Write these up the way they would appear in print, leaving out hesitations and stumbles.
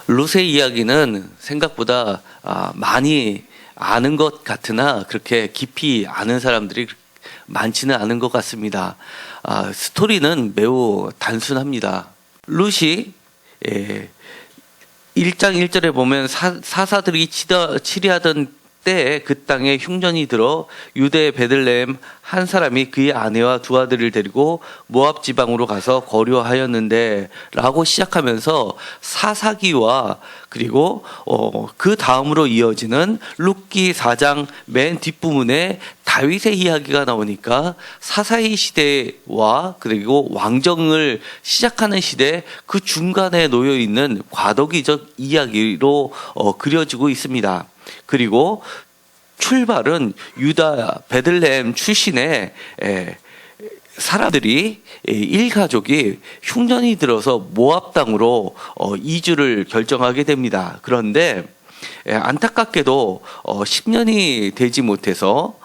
룻의 이야기는 생각보다 많이 아는 것 같으나 그렇게 깊이 아는 사람들이 많지는 않은 것 같습니다. 스토리는 매우 단순합니다. 룻이 1장 1절에 보면 사사들이 치리하던 때에 그 땅에 흉년이 들어 유대의 베들레헴 한 사람이 그의 아내와 두 아들을 데리고 모압 지방으로 가서 거류하였는데 라고 시작하면서 사사기와 그리고 그 다음으로 이어지는 룻기 4장 맨 뒷부분에 다윗의 이야기가 나오니까 사사의 시대와 그리고 왕정을 시작하는 시대 그 중간에 놓여 있는 과도기적 이야기로 그려지고 있습니다. 그리고 출발은 유다 베들레헴 출신의 사람들이 일가족이 흉년이 들어서 모압 땅으로 이주를 결정하게 됩니다. 그런데 안타깝게도 10년이 되지 못해서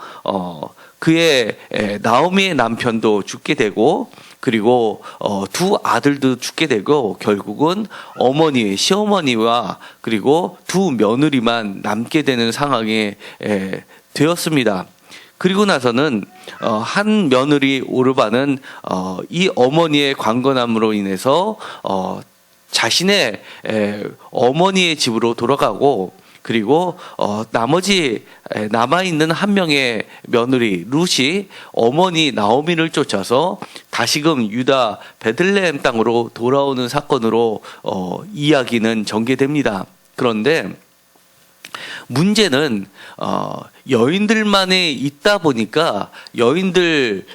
그의 나오미의 남편도 죽게 되고 그리고 두 아들도 죽게 되고 결국은 어머니, 시어머니와 그리고 두 며느리만 남게 되는 상황이 되었습니다. 그리고 나서는 한 며느리 오르바는 이 어머니의 강건함으로 인해서 자신의 어머니의 집으로 돌아가고 그리고 나머지 남아있는 한 명의 며느리 룻이 어머니 나오미를 쫓아서 다시금 유다 베들레헴 땅으로 돌아오는 사건으로 이야기는 전개됩니다. 그런데 문제는 여인들만이 있다 보니까 여인들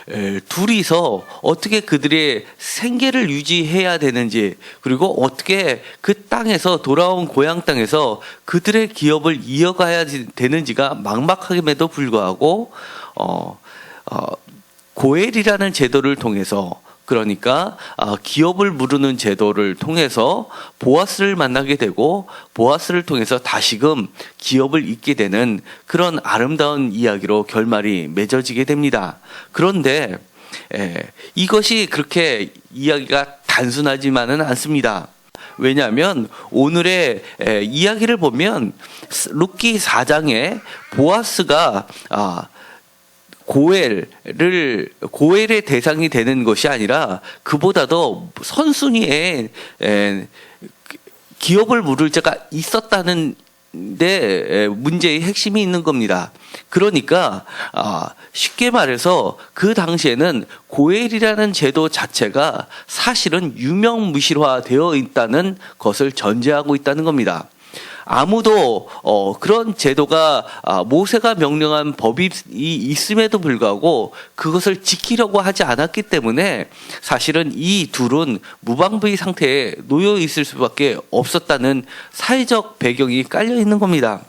둘이서 어떻게 그들의 생계를 유지해야 되는지 그리고 어떻게 그 땅에서 돌아온 고향 땅에서 그들의 기업을 이어가야 되는지가 막막함에도 불구하고 고엘이라는 제도를 통해서 그러니까 기업을 부르는 제도를 통해서 보아스를 만나게 되고 보아스를 통해서 다시금 기업을 잇게 되는 그런 아름다운 이야기로 결말이 맺어지게 됩니다. 그런데 이것이 그렇게 이야기가 단순하지만은 않습니다. 왜냐하면 오늘의 이야기를 보면 룻기 4장에 보아스가 고엘의 대상이 되는 것이 아니라 그보다도 선순위에 기업을 물을 자가 있었다는 데 문제의 핵심이 있는 겁니다. 그러니까 쉽게 말해서 그 당시에는 고엘이라는 제도 자체가 사실은 유명무실화되어 있다는 것을 전제하고 있다는 겁니다. 아무도 그런 제도가 모세가 명령한 법이 있음에도 불구하고 그것을 지키려고 하지 않았기 때문에 사실은 이 둘은 무방비 상태에 놓여 있을 수밖에 없었다는 사회적 배경이 깔려 있는 겁니다.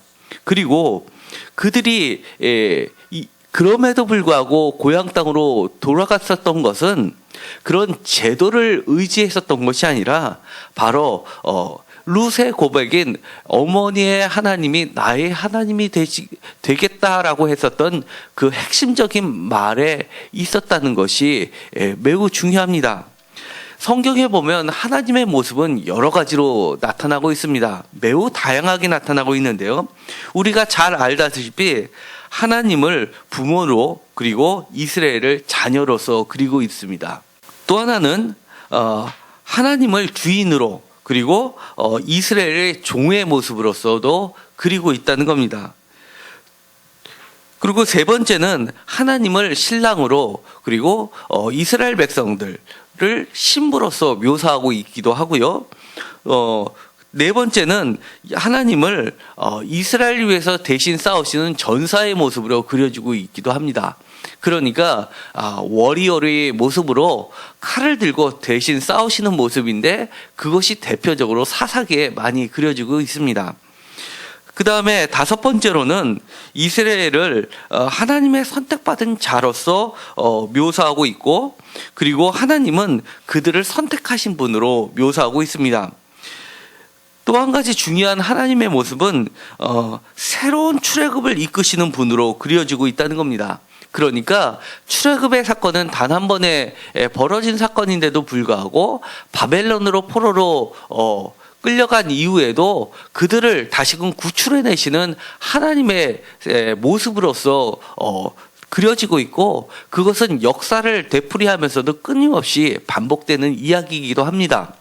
그리고 그들이 그럼에도 불구하고 고향 땅으로 돌아갔었던 것은 그런 제도를 의지했었던 것이 아니라 바로 룻의 고백인 어머니의 하나님이 나의 하나님이 되겠다라고 했었던 그 핵심적인 말에 있었다는 것이 매우 중요합니다. 성경에 보면 하나님의 모습은 여러 가지로 나타나고 있습니다. 매우 다양하게 나타나고 있는데요. 우리가 잘 알다시피 하나님을 부모로 그리고 이스라엘을 자녀로서 그리고 있습니다. 또 하나는 하나님을 주인으로 그리고 이스라엘의 종의 모습으로서도 그리고 있다는 겁니다. 그리고 세 번째는 하나님을 신랑으로 그리고 이스라엘 백성들을 신부로서 묘사하고 있기도 하고요. 네 번째는 하나님을 이스라엘 위해서 대신 싸우시는 전사의 모습으로 그려지고 있기도 합니다. 그러니까 워리어의 모습으로 칼을 들고 대신 싸우시는 모습인데 그것이 대표적으로 사사기에 많이 그려지고 있습니다. 그 다음에 다섯 번째로는 이스라엘을 하나님의 선택받은 자로서 묘사하고 있고 그리고 하나님은 그들을 선택하신 분으로 묘사하고 있습니다. 또 한 가지 중요한 하나님의 모습은 새로운 출애굽을 이끄시는 분으로 그려지고 있다는 겁니다. 그러니까 출애굽의 사건은 단 한 번에 벌어진 사건인데도 불구하고 바벨론으로 포로로 끌려간 이후에도 그들을 다시금 구출해내시는 하나님의 모습으로서 그려지고 있고, 그것은 역사를 되풀이하면서도 끊임없이 반복되는 이야기이기도 합니다.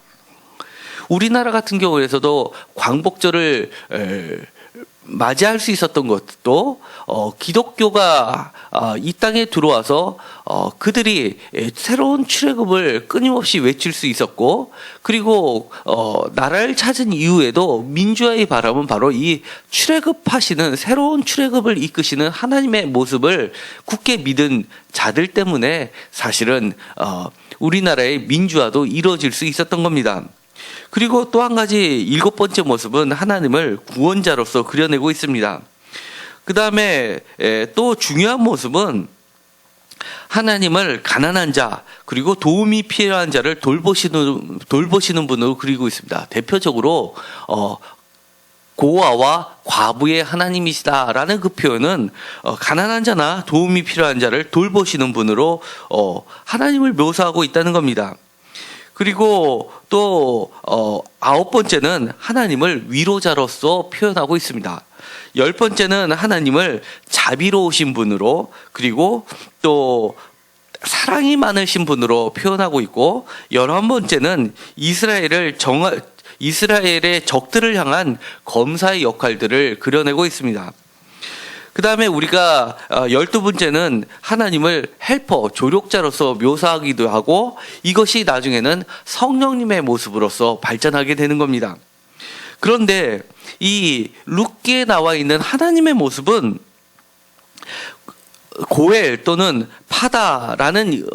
우리나라 같은 경우에서도 광복절을 맞이할 수 있었던 것도 기독교가 이 땅에 들어와서 그들이 새로운 출애굽을 끊임없이 외칠 수 있었고, 그리고 나라를 찾은 이후에도 민주화의 바람은 바로 이 출애굽하시는, 새로운 출애굽을 이끄시는 하나님의 모습을 굳게 믿은 자들 때문에 사실은 우리나라의 민주화도 이루어질 수 있었던 겁니다. 그리고 또 한 가지 7번째 모습은 하나님을 구원자로서 그려내고 있습니다. 그 다음에 또 중요한 모습은 하나님을 가난한 자, 그리고 도움이 필요한 자를 돌보시는 분으로 그리고 있습니다. 대표적으로 고아와 과부의 하나님이시다라는 그 표현은 가난한 자나 도움이 필요한 자를 돌보시는 분으로 하나님을 묘사하고 있다는 겁니다. 그리고 또 9번째는 하나님을 위로자로서 표현하고 있습니다. 10번째는 하나님을 자비로우신 분으로, 그리고 또 사랑이 많으신 분으로 표현하고 있고, 11번째는 이스라엘의 적들을 향한 검사의 역할들을 그려내고 있습니다. 그 다음에 우리가 12번째는 하나님을 헬퍼, 조력자로서 묘사하기도 하고, 이것이 나중에는 성령님의 모습으로서 발전하게 되는 겁니다. 그런데 이 룻기에 나와 있는 하나님의 모습은 고엘 또는 파다라는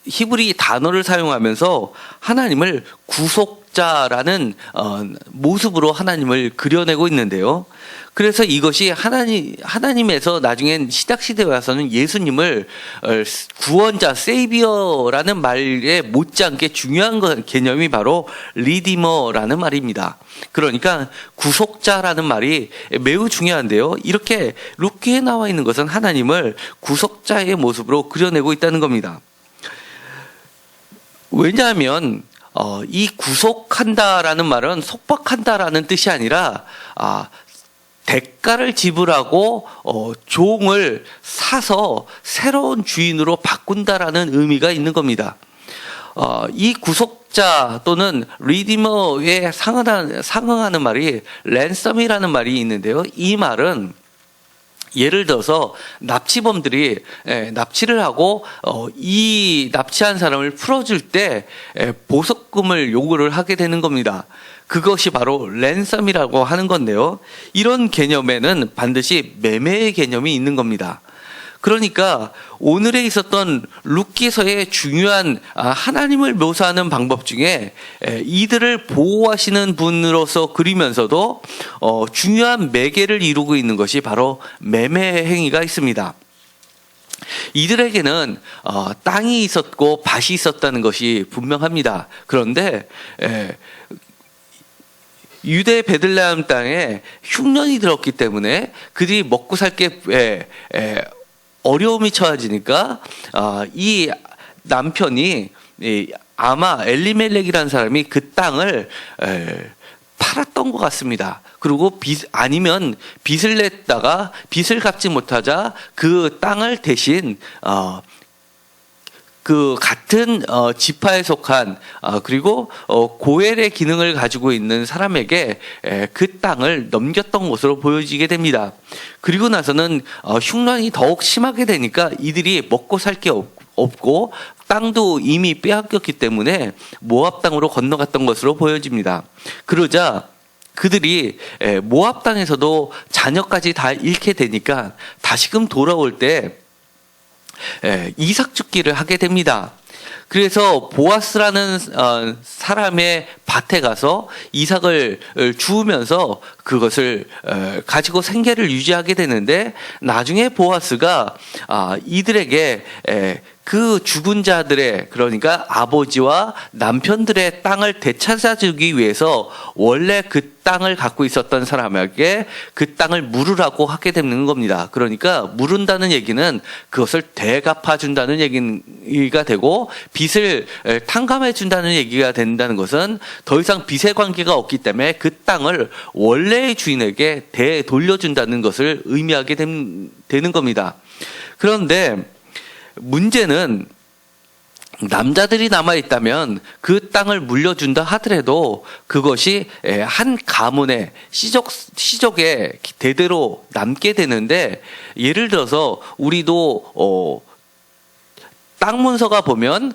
히브리 단어를 사용하면서 하나님을 구속자라는 모습으로 하나님을 그려내고 있는데요. 그래서 이것이 하나님에서 나중엔 신약시대에 와서는 예수님을 구원자, 세이비어라는 말에 못지않게 중요한 개념이 바로 리디머라는 말입니다. 그러니까 구속자라는 말이 매우 중요한데요. 이렇게 룻기에 나와 있는 것은 하나님을 구속자의 모습으로 그려내고 있다는 겁니다. 왜냐하면 이 구속한다라는 말은 속박한다라는 뜻이 아니라 대가를 지불하고 종을 사서 새로운 주인으로 바꾼다라는 의미가 있는 겁니다. 이 구속자 또는 리디머에 상응하는 말이 랜섬이라는 말이 있는데요. 이 말은 예를 들어서 납치범들이 납치를 하고 이 납치한 사람을 풀어줄 때 보석금을 요구를 하게 되는 겁니다. 그것이 바로 랜섬이라고 하는 건데요. 이런 개념에는 반드시 매매의 개념이 있는 겁니다. 그러니까 오늘에 있었던 룻기서의 중요한 하나님을 묘사하는 방법 중에 이들을 보호하시는 분으로서 그리면서도 중요한 매개를 이루고 있는 것이 바로 매매 행위가 있습니다. 이들에게는 땅이 있었고 밭이 있었다는 것이 분명합니다. 그런데 유대 베들레헴 땅에 흉년이 들었기 때문에 그들이 먹고 살게 어려움이 처해지니까 이 남편이 아마 엘리멜렉이라는 사람이 그 땅을 팔았던 것 같습니다. 그리고 아니면 빚을 냈다가 빚을 갚지 못하자 그 땅을 대신 그 같은 지파에 속한 그리고 고엘의 기능을 가지고 있는 사람에게 그 땅을 넘겼던 것으로 보여지게 됩니다. 그리고 나서는 흉년이 더욱 심하게 되니까 이들이 먹고 살 게 없고 땅도 이미 빼앗겼기 때문에 모압 땅으로 건너갔던 것으로 보여집니다. 그러자 그들이 모압 땅에서도 자녀까지 다 잃게 되니까 다시금 돌아올 때 이삭 죽기를 하게 됩니다. 그래서 보아스라는 사람의 밭에 가서 이삭을 주우면서 그것을 가지고 생계를 유지하게 되는데, 나중에 보아스가 이들에게 그 죽은 자들의, 그러니까 아버지와 남편들의 땅을 되찾아주기 위해서 원래 그 땅을 갖고 있었던 사람에게 그 땅을 물으라고 하게 되는 겁니다. 그러니까 물은다는 얘기는 그것을 되갚아준다는 얘기가 되고, 빚을 탕감해준다는 얘기가 된다는 것은 더 이상 빚의 관계가 없기 때문에 그 땅을 원래의 주인에게 되돌려준다는 것을 의미하게 되는 겁니다. 그런데 문제는 남자들이 남아있다면 그 땅을 물려준다 하더라도 그것이 한 가문의 시족에 대대로 남게 되는데, 예를 들어서 우리도 땅 문서가 보면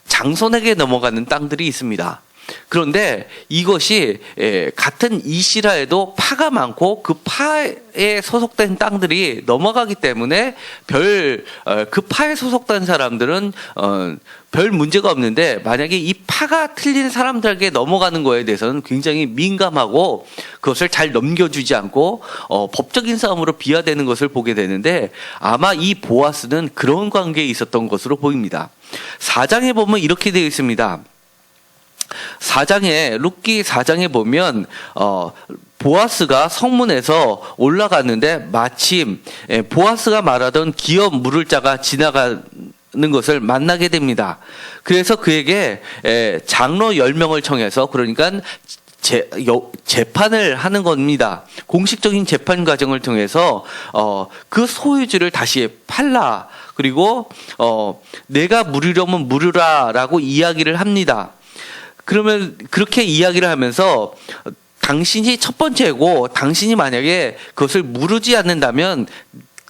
장손에게 넘어가는 땅들이 있습니다. 그런데 이것이 같은 이시라에도 파가 많고 그 파에 소속된 땅들이 넘어가기 때문에 그 파에 소속된 사람들은 별 문제가 없는데, 만약에 이 파가 틀린 사람들에게 넘어가는 거에 대해서는 굉장히 민감하고 그것을 잘 넘겨주지 않고 법적인 싸움으로 비화되는 것을 보게 되는데, 아마 이 보아스는 그런 관계에 있었던 것으로 보입니다. 4장에 보면 이렇게 되어 있습니다. 룻기 4장에 보면 보아스가 성문에서 올라갔는데 마침 보아스가 말하던 기업 물을 자가 지나가는 것을 만나게 됩니다. 그래서 그에게 장로 10명을 청해서, 그러니까 재판을 하는 겁니다. 공식적인 재판 과정을 통해서 그 소유주를 다시 팔라, 그리고 내가 물으려면 물으라라고 이야기를 합니다. 그러면 그렇게 이야기를 하면서 당신이 첫 번째고, 당신이 만약에 그것을 물으지 않는다면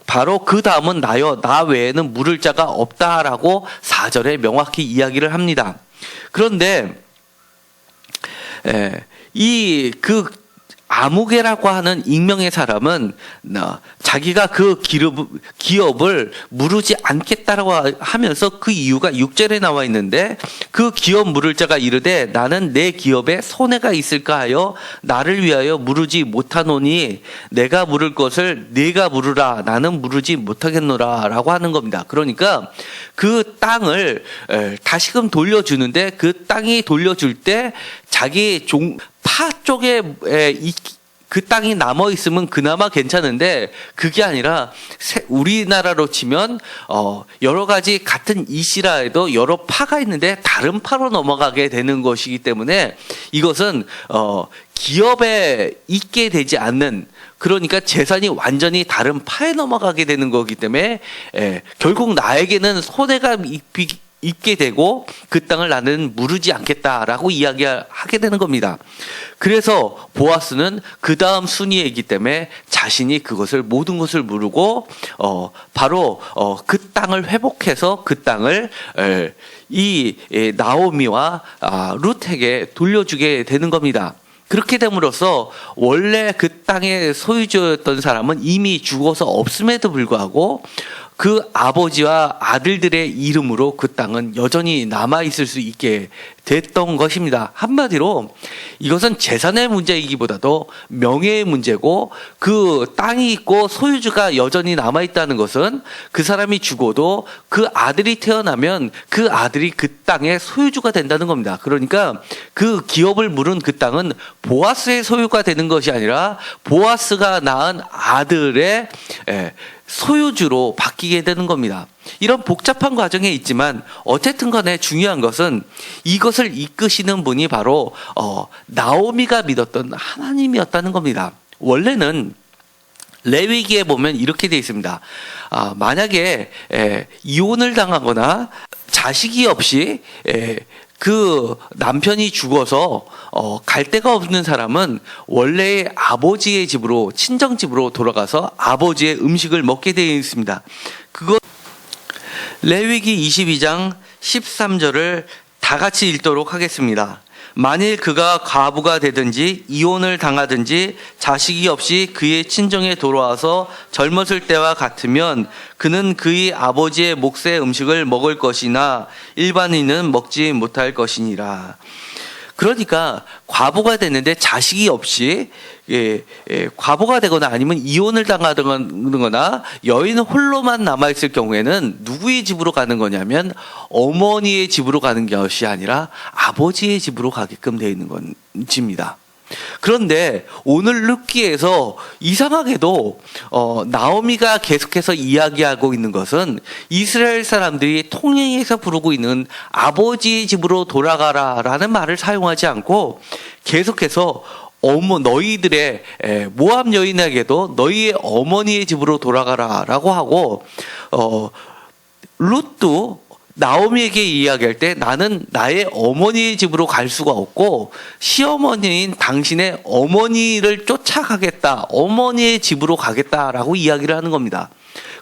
바로 그 다음은 나여, 나 외에는 물을 자가 없다라고 4절에 명확히 이야기를 합니다. 그런데 아무개라고 하는 익명의 사람은 자기가 그 기업을 물으지 않겠다라고 하면서, 그 이유가 6절에 나와 있는데, 그 기업 물을 자가 이르되 나는 내 기업에 손해가 있을까 하여 나를 위하여 물으지 못하노니 내가 물을 것을 네가 물으라, 나는 물으지 못하겠노라 라고 하는 겁니다. 그러니까 그 땅을 다시금 돌려주는데, 그 땅이 돌려줄 때 자기 파 쪽에 그 땅이 남아 있으면 그나마 괜찮은데, 그게 아니라 우리나라로 치면 여러 가지 같은 이시라에도 여러 파가 있는데 다른 파로 넘어가게 되는 것이기 때문에, 이것은 기업에 있게 되지 않는, 그러니까 재산이 완전히 다른 파에 넘어가게 되는 거기 때문에 결국 나에게는 손해가 있게 되고 그 땅을 나는 무르지 않겠다라고 이야기하게 되는 겁니다. 그래서 보아스는 그 다음 순위에 있기 때문에 자신이 그것을, 모든 것을 무르고 바로 그 땅을 회복해서 그 땅을 이 나오미와 룻에게 돌려주게 되는 겁니다. 그렇게 됨으로써 원래 그 땅의 소유주였던 사람은 이미 죽어서 없음에도 불구하고 그 아버지와 아들들의 이름으로 그 땅은 여전히 남아있을 수 있게 됐던 것입니다. 한마디로 이것은 재산의 문제이기보다도 명예의 문제고, 그 땅이 있고 소유주가 여전히 남아있다는 것은 그 사람이 죽어도 그 아들이 태어나면 그 아들이 그 땅의 소유주가 된다는 겁니다. 그러니까 그 기업을 물은 그 땅은 보아스의 소유가 되는 것이 아니라 보아스가 낳은 아들의 소유주로 바뀌게 되는 겁니다. 이런 복잡한 과정에 있지만 어쨌든 간에 중요한 것은 이것을 이끄시는 분이 바로 나오미가 믿었던 하나님이었다는 겁니다. 원래는 레위기에 보면 이렇게 되어 있습니다. 만약에 이혼을 당하거나 자식이 없이 그 남편이 죽어서 갈 데가 없는 사람은 원래 아버지의 집으로, 친정집으로 돌아가서 아버지의 음식을 먹게 되어 있습니다. 레위기 22장 13절을 다 같이 읽도록 하겠습니다. 만일 그가 과부가 되든지 이혼을 당하든지 자식이 없이 그의 친정에 돌아와서 젊었을 때와 같으면 그는 그의 아버지의 몫의 음식을 먹을 것이나 일반인은 먹지 못할 것이니라. 그러니까 과부가 됐는데 자식이 없이 과부가 되거나 아니면 이혼을 당하거나 여인 홀로만 남아있을 경우에는 누구의 집으로 가는 거냐면 어머니의 집으로 가는 것이 아니라 아버지의 집으로 가게끔 되어 있는 것입니다. 그런데 오늘 룻기에서 이상하게도 나오미가 계속해서 이야기하고 있는 것은 이스라엘 사람들이 통행해서 부르고 있는 아버지의 집으로 돌아가라라는 말을 사용하지 않고 계속해서 너희들의 모압 여인에게도 너희의 어머니의 집으로 돌아가라라고 하고 룻도 나오미에게 이야기할 때 나는 나의 어머니의 집으로 갈 수가 없고 시어머니인 당신의 어머니를 쫓아가겠다, 어머니의 집으로 가겠다라고 이야기를 하는 겁니다.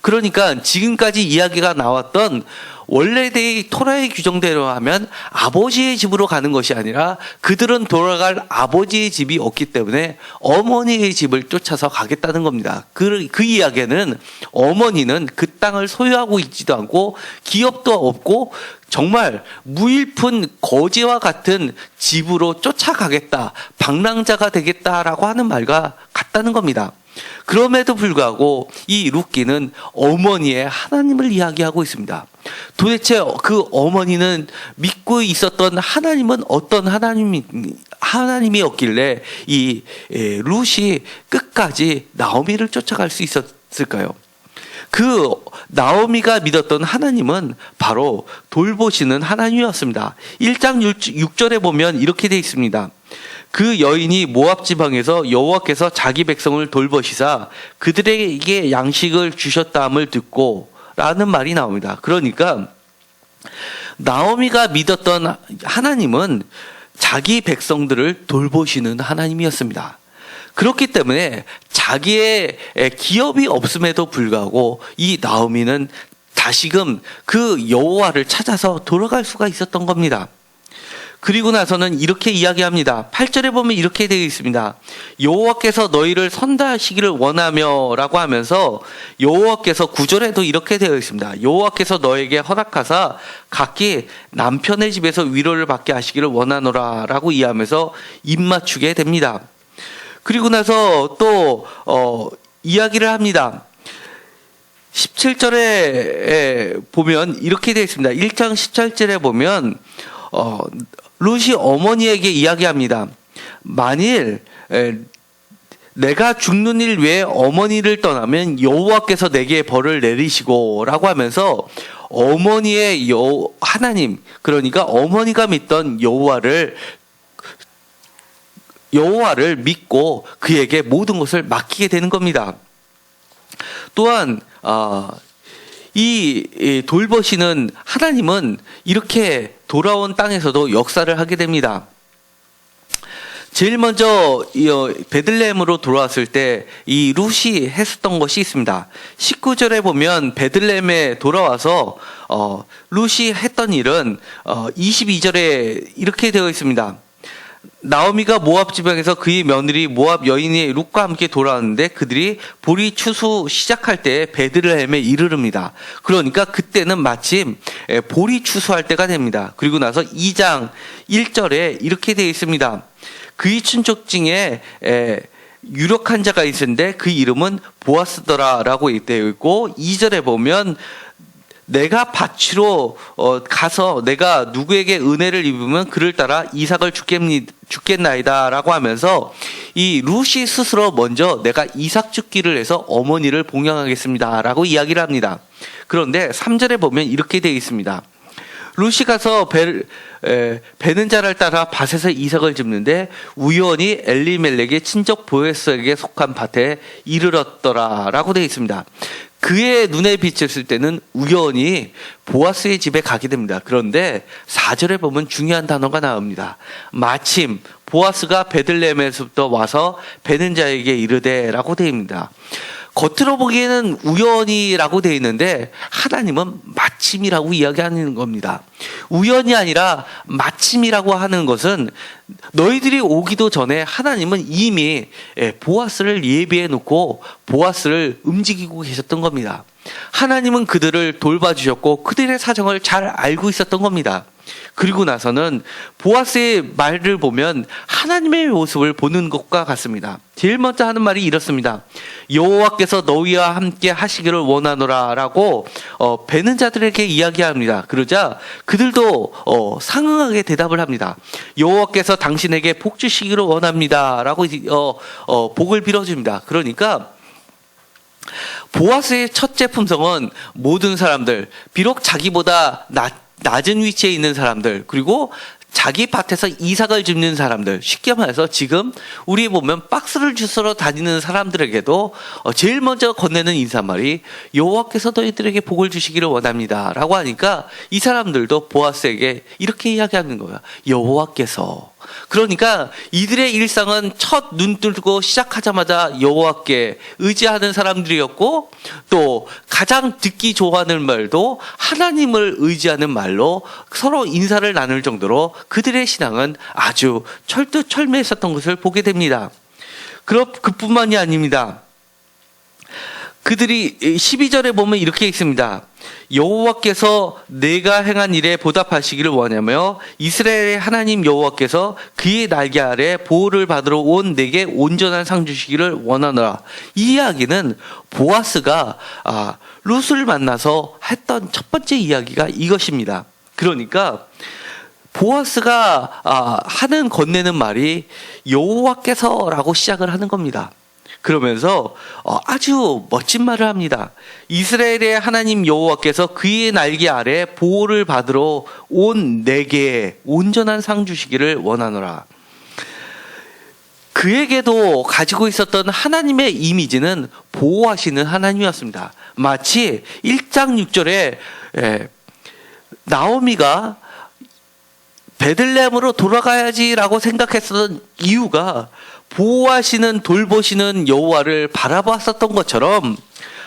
그러니까 지금까지 이야기가 나왔던 원래대의 토라의 규정대로 하면 아버지의 집으로 가는 것이 아니라 그들은 돌아갈 아버지의 집이 없기 때문에 어머니의 집을 쫓아서 가겠다는 겁니다. 그 이야기는 어머니는 그 땅을 소유하고 있지도 않고 기업도 없고 정말 무일푼 거지와 같은 집으로 쫓아가겠다, 방랑자가 되겠다라고 하는 말과 같다는 겁니다. 그럼에도 불구하고 이 룻기는 어머니의 하나님을 이야기하고 있습니다. 도대체 그 어머니는 믿고 있었던 하나님은 어떤 하나님이었길래 이 룻이 끝까지 나오미를 쫓아갈 수 있었을까요? 그 나오미가 믿었던 하나님은 바로 돌보시는 하나님이었습니다. 1장 6절에 보면 이렇게 되어 있습니다. 그 여인이 모압 지방에서 여호와께서 자기 백성을 돌보시사 그들에게 양식을 주셨다함을 듣고 라는 말이 나옵니다. 그러니까 나오미가 믿었던 하나님은 자기 백성들을 돌보시는 하나님이었습니다. 그렇기 때문에 자기의 기업이 없음에도 불구하고 이 나오미는 다시금 그 여호와를 찾아서 돌아갈 수가 있었던 겁니다. 그리고 나서는 이렇게 이야기합니다. 8절에 보면 이렇게 되어 있습니다. 여호와께서 너희를 선다하시기를 원하며 라고 하면서 여호와께서 9절에도 이렇게 되어 있습니다. 여호와께서 너에게 허락하사 각기 남편의 집에서 위로를 받게 하시기를 원하노라 라고 이해하면서 입맞추게 됩니다. 그리고 나서 또 이야기를 합니다. 17절에 보면 이렇게 되어 있습니다. 1장 17절에 보면 룻이 어머니에게 이야기합니다. 만일 내가 죽는 일 외에 어머니를 떠나면 여호와께서 내게 벌을 내리시고 라고 하면서 어머니의 하나님, 그러니까 어머니가 믿던 여호와를 믿고 그에게 모든 것을 맡기게 되는 겁니다. 또한 이 돌보시는 하나님은 이렇게 돌아온 땅에서도 역사를 하게 됩니다. 제일 먼저 베들레헴으로 돌아왔을 때 이 룻이 했었던 것이 있습니다. 19절에 보면 베들레헴에 돌아와서 룻이 했던 일은 22절에 이렇게 되어 있습니다. 나오미가 모압 지방에서 그의 며느리 모압 여인의 룻과 함께 돌아왔는데 그들이 보리 추수 시작할 때 베들레헴에 이르릅니다. 그러니까 그때는 마침 보리 추수할 때가 됩니다. 그리고 나서 2장 1절에 이렇게 되어 있습니다. 그의 친족 중에 유력한 자가 있었는데 그 이름은 보아스더라라고 되어 있고 2절에 보면 내가 밭으로 가서 내가 누구에게 은혜를 입으면 그를 따라 이삭을 죽겠나이다 라고 하면서 이 룻이 스스로 먼저 내가 이삭 죽기를 해서 어머니를 봉양하겠습니다 라고 이야기를 합니다. 그런데 3절에 보면 이렇게 되어 있습니다. 룻이 가서 베는 자를 따라 밭에서 이삭을 짚는데 우연히 엘리멜렉의 친족 보에스에게 속한 밭에 이르렀더라 라고 되어 있습니다. 그의 눈에 비쳤을 때는 우연히 보아스의 집에 가게 됩니다. 그런데 4절에 보면 중요한 단어가 나옵니다. 마침 보아스가 베들레헴에서부터 와서 베는 자에게 이르되 라고 되어 있습니다. 겉으로 보기에는 우연이라고 되어 있는데 하나님은 마침이라고 이야기하는 겁니다. 우연이 아니라 마침이라고 하는 것은 너희들이 오기도 전에 하나님은 이미 보아스를 예비해 놓고 보아스를 움직이고 계셨던 겁니다. 하나님은 그들을 돌봐주셨고 그들의 사정을 잘 알고 있었던 겁니다. 그리고 나서는 보아스의 말을 보면 하나님의 모습을 보는 것과 같습니다. 제일 먼저 하는 말이 이렇습니다. 여호와께서 너희와 함께 하시기를 원하노라 라고 배는 자들에게 이야기합니다. 그러자 그들도 상응하게 대답을 합니다. 여호와께서 당신에게 복 주시기를 원합니다 라고 복을 빌어줍니다. 그러니까 보아스의 첫째 품성은 모든 사람들, 비록 자기보다 낮은 위치에 있는 사람들, 그리고 자기 밭에서 이삭을 줍는 사람들, 쉽게 말해서 지금 우리 보면 박스를 주스러 다니는 사람들에게도 제일 먼저 건네는 인사말이 여호와께서 너희들에게 복을 주시기를 원합니다 라고 하니까 이 사람들도 보아스에게 이렇게 이야기하는 거예요. 여호와께서. 그러니까 이들의 일상은 첫 눈 뜨고 시작하자마자 여호와께 의지하는 사람들이었고, 또 가장 듣기 좋아하는 말도 하나님을 의지하는 말로 서로 인사를 나눌 정도로 그들의 신앙은 아주 철두철미했었던 것을 보게 됩니다. 그뿐만이 아닙니다. 그들이 12절에 보면 이렇게 있습니다. 여호와께서 내가 행한 일에 보답하시기를 원하며 이스라엘의 하나님 여호와께서 그의 날개 아래 보호를 받으러 온 내게 온전한 상 주시기를 원하노라. 이 이야기는 보아스가 룻을 만나서 했던 첫 번째 이야기가 이것입니다. 그러니까 보아스가 하는 건네는 말이 여호와께서라고 시작을 하는 겁니다. 그러면서 아주 멋진 말을 합니다. 이스라엘의 하나님 여호와께서 그의 날개 아래 보호를 받으러 온 내게 온전한 상 주시기를 원하노라. 그에게도 가지고 있었던 하나님의 이미지는 보호하시는 하나님이었습니다. 마치 1장 6절에 나오미가 베들레헴으로 돌아가야지라고 생각했었던 이유가 보호하시는 돌보시는 여호와를 바라보았었던 것처럼,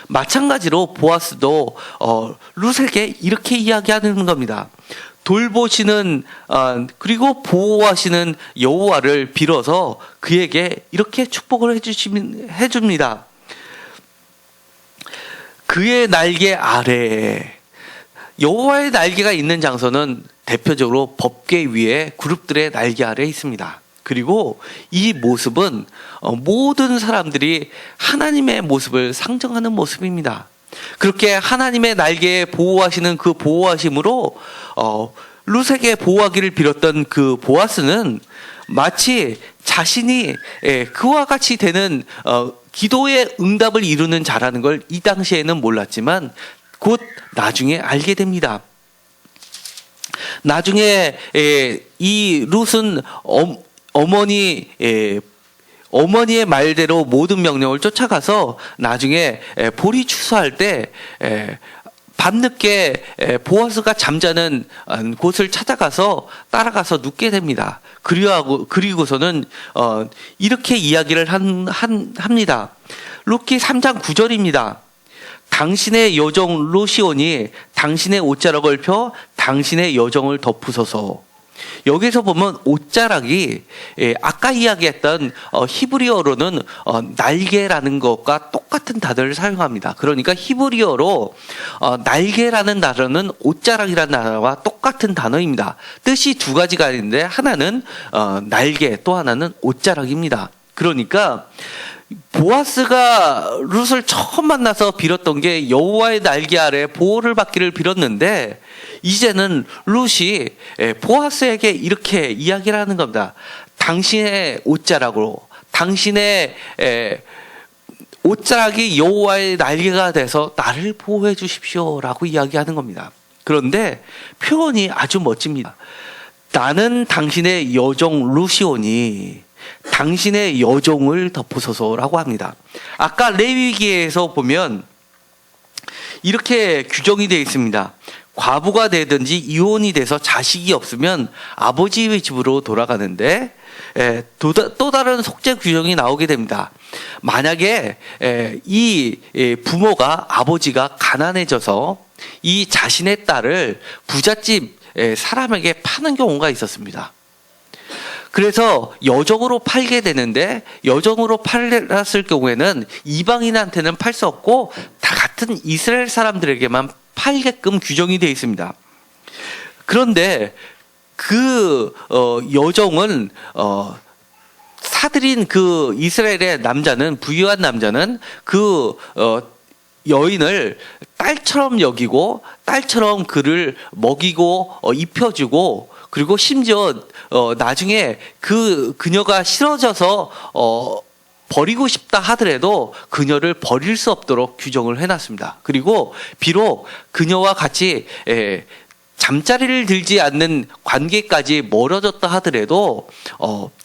마찬가지로 보아스도 룻에게 이렇게 이야기하는 겁니다. 돌보시는 그리고 보호하시는 여호와를 빌어서 그에게 이렇게 축복을 해줍니다. 그의 날개 아래, 여호와의 날개가 있는 장소는 대표적으로 법궤 위에 그룹들의 날개 아래에 있습니다. 그리고 이 모습은 모든 사람들이 하나님의 모습을 상정하는 모습입니다. 그렇게 하나님의 날개에 보호하시는 그 보호하심으로 룻에게 보호하기를 빌었던 그 보아스는 마치 자신이 그와 같이 되는 기도의 응답을 이루는 자라는 걸 이 당시에는 몰랐지만 곧 나중에 알게 됩니다. 나중에 이 룻은 어머니의 말대로 모든 명령을 쫓아가서 나중에 볼이 추수할 때 밤늦게 보아스가 잠자는 곳을 찾아가서 따라가서 눕게 됩니다. 그리고서는 이렇게 이야기를 합니다. 룻기 3장 9절입니다. 당신의 여종 룻이 당신의 옷자락을 펴 당신의 여정을 덮으소서. 여기서 보면 옷자락이 아까 이야기했던 히브리어로는 날개라는 것과 똑같은 단어를 사용합니다. 그러니까 히브리어로 날개라는 단어는 옷자락이라는 단어와 똑같은 단어입니다. 뜻이 두 가지가 있는데 하나는 날개, 또 하나는 옷자락입니다. 그러니까 보아스가 룻을 처음 만나서 빌었던 게 여호와의 날개 아래 보호를 받기를 빌었는데, 이제는 룻이 보아스에게 이렇게 이야기를 하는 겁니다. 당신의 옷자락으로, 당신의 옷자락이 여호와의 날개가 돼서 나를 보호해 주십시오 라고 이야기하는 겁니다. 그런데 표현이 아주 멋집니다. 나는 당신의 여종 룻이오니 당신의 여종을 덮으소서라고 합니다. 아까 레위기에서 보면 이렇게 규정이 되어 있습니다. 과부가 되든지 이혼이 돼서 자식이 없으면 아버지의 집으로 돌아가는데 또 다른 속죄 규정이 나오게 됩니다. 만약에 이 부모가, 아버지가 가난해져서 이 자신의 딸을 부잣집 사람에게 파는 경우가 있었습니다. 그래서 여종으로 팔게 되는데, 여종으로 팔았을 경우에는 이방인한테는 팔 수 없고 다 같은 이스라엘 사람들에게만 팔게끔 규정이 되어 있습니다. 그런데 여종은 사들인 그 이스라엘의 남자는, 부유한 남자는 여인을 딸처럼 여기고 딸처럼 그를 먹이고 입혀주고, 그리고 심지어 나중에 그녀가 싫어져서 버리고 싶다 하더라도 그녀를 버릴 수 없도록 규정을 해놨습니다. 그리고 비록 그녀와 같이 잠자리를 들지 않는 관계까지 멀어졌다 하더라도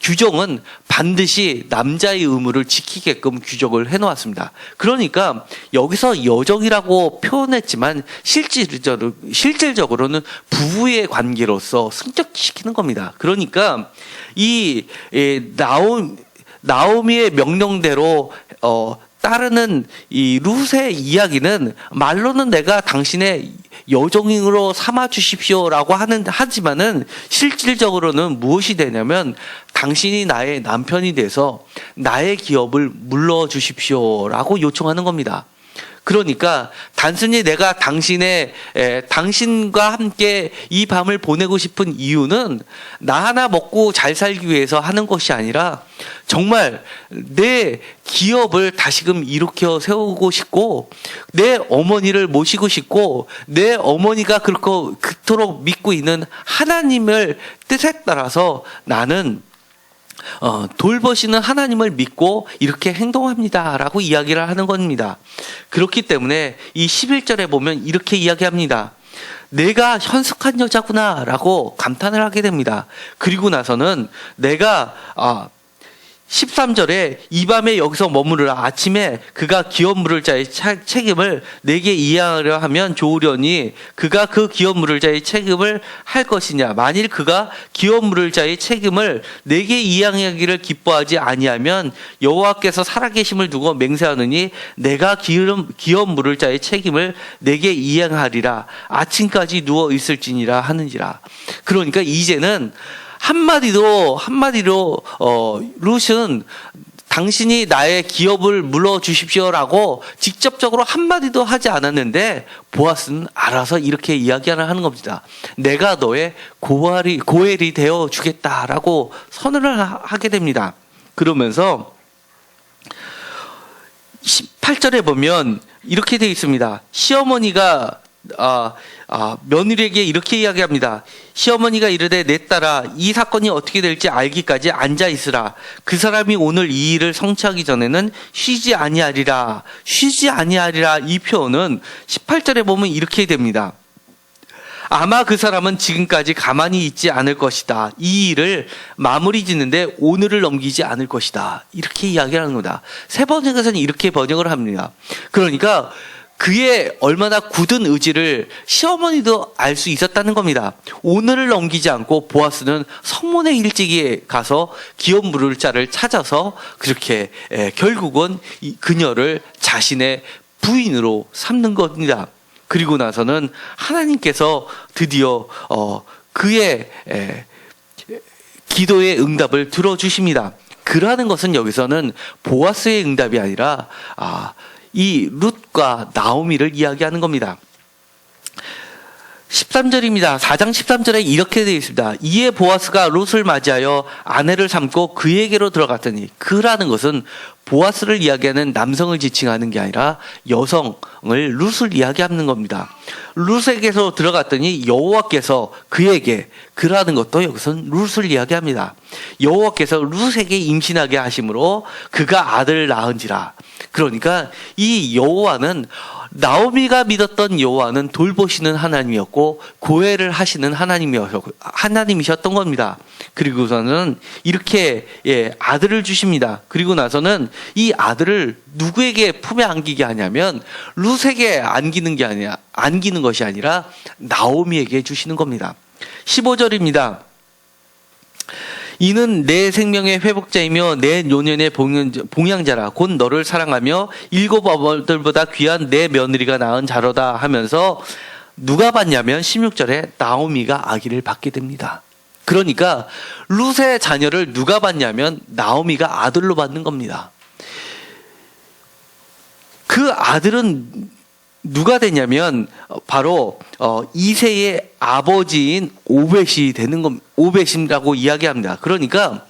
규정은 반드시 남자의 의무를 지키게끔 규정을 해놓았습니다. 그러니까 여기서 여정이라고 표현했지만 실질적으로는 부부의 관계로서 승격시키는 겁니다. 그러니까 이 나오미의 명령대로 따르는 이 룻의 이야기는 말로는 내가 당신의 여종으로 삼아 주십시오라고 하지만은 실질적으로는 무엇이 되냐면 당신이 나의 남편이 돼서 나의 기업을 물러 주십시오라고 요청하는 겁니다. 그러니까 단순히 내가 당신과 함께 이 밤을 보내고 싶은 이유는 나 하나 먹고 잘 살기 위해서 하는 것이 아니라 정말 내 기업을 다시금 일으켜 세우고 싶고, 내 어머니를 모시고 싶고, 내 어머니가 그토록 믿고 있는 하나님을 뜻에 따라서 나는 돌보시는 하나님을 믿고 이렇게 행동합니다라고 이야기를 하는 겁니다. 그렇기 때문에 이 11절에 보면 이렇게 이야기합니다. 내가 현숙한 여자구나라고 감탄을 하게 됩니다. 그리고 나서는 내가 13절에 이 밤에 여기서 머무르라. 아침에 그가 기업 물을 자의 책임을 내게 이양하려 하면 좋으려니 그가 그 기업 물을 자의 책임을 할 것이냐. 만일 그가 기업 물을 자의 책임을 내게 이양하기를 기뻐하지 아니하면 여호와께서 살아계심을 두고 맹세하느니 내가 기업 물을 자의 책임을 내게 이양하리라. 아침까지 누워 있을지니라 하는지라. 그러니까 이제는 한마디로 룻은 당신이 나의 기업을 물어 주십시오라고 직접적으로 한마디도 하지 않았는데 보아스는 알아서 이렇게 이야기를 하는 겁니다. 내가 너의 고엘이 되어 주겠다라고 선언을 하게 됩니다. 그러면서 18절에 보면 이렇게 되어 있습니다. 시어머니가 며느리에게 이렇게 이야기합니다. 시어머니가 이르되 내 딸아, 이 사건이 어떻게 될지 알기까지 앉아 있으라. 그 사람이 오늘 이 일을 성취하기 전에는 쉬지 아니하리라. 쉬지 아니하리라. 이 표현은 18절에 보면 이렇게 됩니다. 아마 그 사람은 지금까지 가만히 있지 않을 것이다. 이 일을 마무리 짓는데 오늘을 넘기지 않을 것이다. 이렇게 이야기하는 겁니다. 세 번역에서는 이렇게 번역을 합니다. 그러니까 그의 얼마나 굳은 의지를 시어머니도 알 수 있었다는 겁니다. 오늘을 넘기지 않고 보아스는 성문에 일찍이 가서 기업 물을 자를 찾아서 그렇게 결국은 그녀를 자신의 부인으로 삼는 겁니다. 그리고 나서는 하나님께서 드디어 그의 기도의 응답을 들어주십니다. 그라는 것은 여기서는 보아스의 응답이 아니라 이 룻과 나오미를 이야기하는 겁니다. 13절입니다. 4장 13절에 이렇게 되어 있습니다. 이에 보아스가 룻을 맞이하여 아내를 삼고 그에게로 들어갔더니, 그라는 것은 보아스를 이야기하는 남성을 지칭하는 게 아니라 여성을 룻을 이야기하는 겁니다. 룻에게서 들어갔더니 여호와께서 그에게, 그라는 것도 여기서는 룻을 이야기합니다. 여호와께서 룻에게 임신하게 하심으로 그가 아들을 낳은지라. 그러니까 이 여호와는, 나오미가 믿었던 여호와는 돌보시는 하나님이었고 고해를 하시는 하나님이셨던 겁니다. 그리고서는 이렇게 아들을 주십니다. 그리고 나서는 이 아들을 누구에게 품에 안기게 하냐면 룻에게 안기는 것이 아니라 나오미에게 주시는 겁니다. 15절입니다. 이는 내 생명의 회복자이며 내 노년의 봉양자라. 곧 너를 사랑하며 일곱 아들보다 귀한 내 며느리가 낳은 자로다 하면서 누가 받냐면 16절에 나오미가 아기를 받게 됩니다. 그러니까 룻의 자녀를 누가 받냐면 나오미가 아들로 받는 겁니다. 그 아들은 누가 되냐면 바로 이새의 아버지인 오벳이 되는 겁니다. 오벳이라고 이야기합니다. 그러니까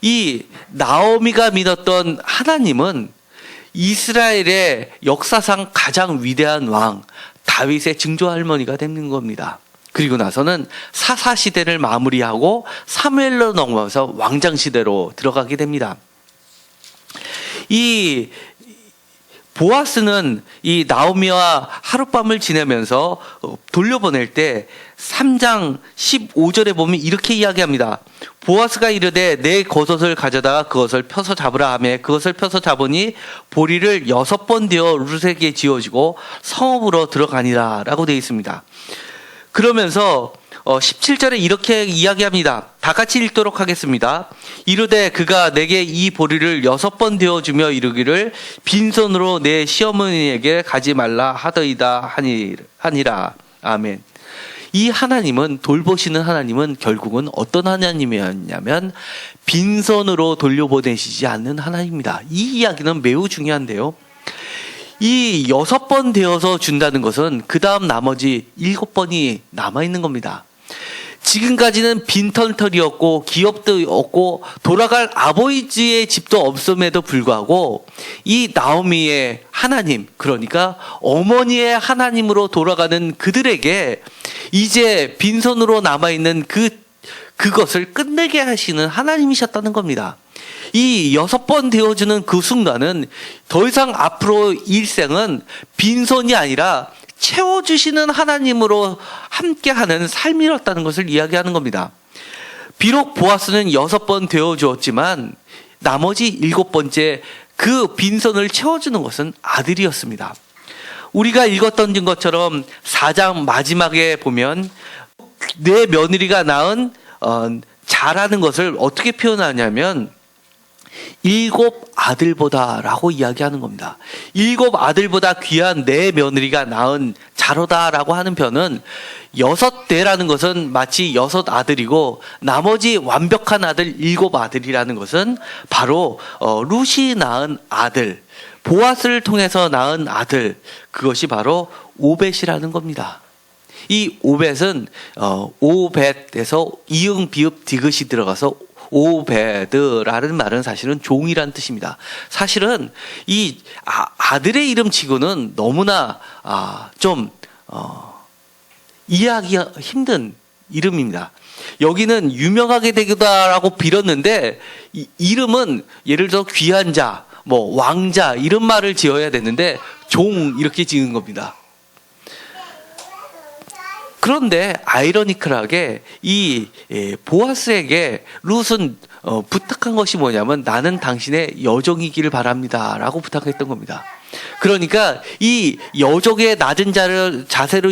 이 나오미가 믿었던 하나님은 이스라엘의 역사상 가장 위대한 왕 다윗의 증조 할머니가 되는 겁니다. 그리고 나서는 사사 시대를 마무리하고 사무엘로 넘어가서 왕장 시대로 들어가게 됩니다. 이 보아스는 이 나오미와 하룻밤을 지내면서 돌려보낼 때 3장 15절에 보면 이렇게 이야기합니다. 보아스가 이르되 내 겉옷을 가져다가 그것을 펴서 잡으라 하며 그것을 펴서 잡으니 보리를 6번 되어 룻에게 지어주고 성읍으로 들어가니라 라고 되어 있습니다. 그러면서 17절에 이렇게 이야기합니다. 다 같이 읽도록 하겠습니다. 이르되 그가 내게 이 보리를 6번 되어주며 이르기를 빈손으로 내 시어머니에게 가지 말라 하더이다 하니라. 아멘. 이 하나님은, 돌보시는 하나님은 결국은 어떤 하나님이었냐면 빈손으로 돌려보내시지 않는 하나님입니다. 이 이야기는 매우 중요한데요. 이 6번 되어서 준다는 것은 그 다음 나머지 7번이 남아있는 겁니다. 지금까지는 빈털털이었고 기업도 없고 돌아갈 아버지의 집도 없음에도 불구하고 이 나오미의 하나님, 그러니까 어머니의 하나님으로 돌아가는 그들에게 이제 빈손으로 남아있는 그것을 끝내게 하시는 하나님이셨다는 겁니다. 이 6번 되어주는 그 순간은 더 이상 앞으로 일생은 빈손이 아니라 채워주시는 하나님으로 함께하는 삶이었다는 것을 이야기하는 겁니다. 비록 보아스는 6번 되어주었지만 나머지 7번째 그 빈손을 채워주는 것은 아들이었습니다. 우리가 읽었던 것처럼 4장 마지막에 보면 내 며느리가 낳은 자라는 것을 어떻게 표현하냐면 7 아들보다 라고 이야기하는 겁니다. 7 아들보다 귀한 내 며느리가 낳은 자로다 라고 하는 표현은 6대라는 것은 마치 6 아들이고 나머지 완벽한 아들 7 아들이라는 것은 바로 룻이 낳은 아들, 보아스를 통해서 낳은 아들, 그것이 바로 오벳이라는 겁니다. 이 오벳은 오벳에서 이응 비읍 디귿이 들어가서 오베드라는 말은 사실은 종이란 뜻입니다. 사실은 이 아들의 이름 치고는 너무나 좀 이해하기 힘든 이름입니다. 여기는 유명하게 되겠다라고 빌었는데 이름은 예를 들어 귀한 자, 뭐 왕자 이런 말을 지어야 되는데 종 이렇게 지은 겁니다. 그런데 아이러니컬하게 이 보아스에게 룻은 부탁한 것이 뭐냐면 나는 당신의 여종이기를 바랍니다 라고 부탁했던 겁니다. 그러니까 이 여종의 낮은 자세로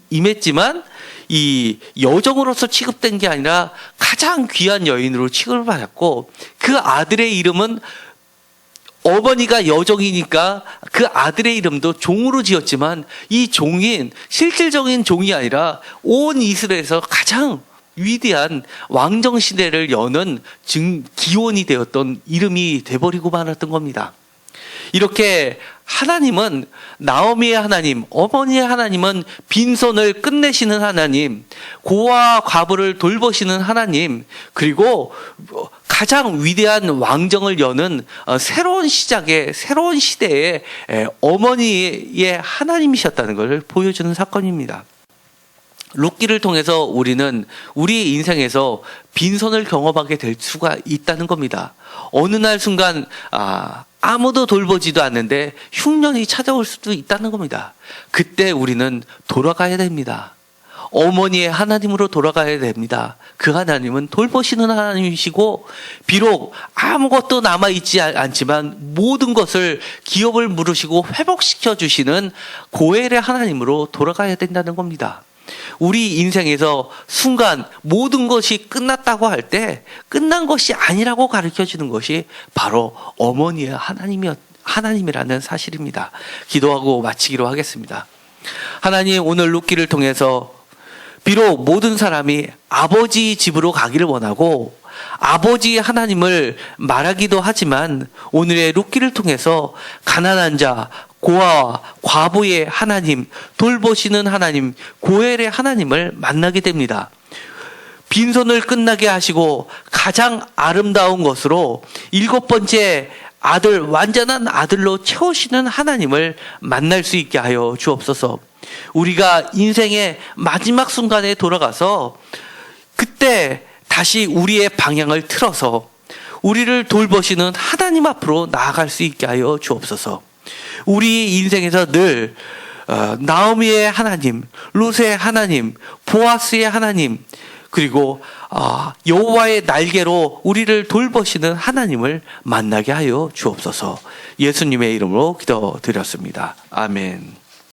임했지만 이 여종으로서 취급된 게 아니라 가장 귀한 여인으로 취급을 받았고 그 아들의 이름은 어머니가 여종이니까 그 아들의 이름도 종으로 지었지만 이 종인 실질적인 종이 아니라 온 이스라엘에서 가장 위대한 왕정 시대를 여는 기원이 되었던 이름이 돼버리고 말았던 겁니다. 이렇게 하나님은 나오미의 하나님, 어머니의 하나님은 빈손을 끝내시는 하나님, 고아와 과부를 돌보시는 하나님, 그리고 가장 위대한 왕정을 여는 새로운 시작의 새로운 시대의 어머니의 하나님이셨다는 것을 보여주는 사건입니다. 룻기를 통해서 우리는 우리 인생에서 빈손을 경험하게 될 수가 있다는 겁니다. 어느 날 순간 아무도 돌보지도 않는데 흉년이 찾아올 수도 있다는 겁니다. 그때 우리는 돌아가야 됩니다. 어머니의 하나님으로 돌아가야 됩니다. 그 하나님은 돌보시는 하나님이시고 비록 아무것도 남아있지 않지만 모든 것을 기업을 물으시고 회복시켜 주시는 고엘의 하나님으로 돌아가야 된다는 겁니다. 우리 인생에서 순간 모든 것이 끝났다고 할 때 끝난 것이 아니라고 가르쳐 주는 것이 바로 어머니의 하나님이라는 사실입니다. 기도하고 마치기로 하겠습니다. 하나님, 오늘 룻기를 통해서 비록 모든 사람이 아버지 집으로 가기를 원하고 아버지 하나님을 말하기도 하지만 오늘의 룻기를 통해서 가난한 자, 고아와 과부의 하나님, 돌보시는 하나님, 고엘의 하나님을 만나게 됩니다. 빈손을 끝나게 하시고 가장 아름다운 것으로 7번째 아들, 완전한 아들로 채우시는 하나님을 만날 수 있게 하여 주옵소서. 우리가 인생의 마지막 순간에 돌아가서 그때 다시 우리의 방향을 틀어서 우리를 돌보시는 하나님 앞으로 나아갈 수 있게 하여 주옵소서. 우리 인생에서 늘 나오미의 하나님, 룻의 하나님, 보아스의 하나님, 그리고 여호와의 날개로 우리를 돌보시는 하나님을 만나게 하여 주옵소서. 예수님의 이름으로 기도드렸습니다. 아멘.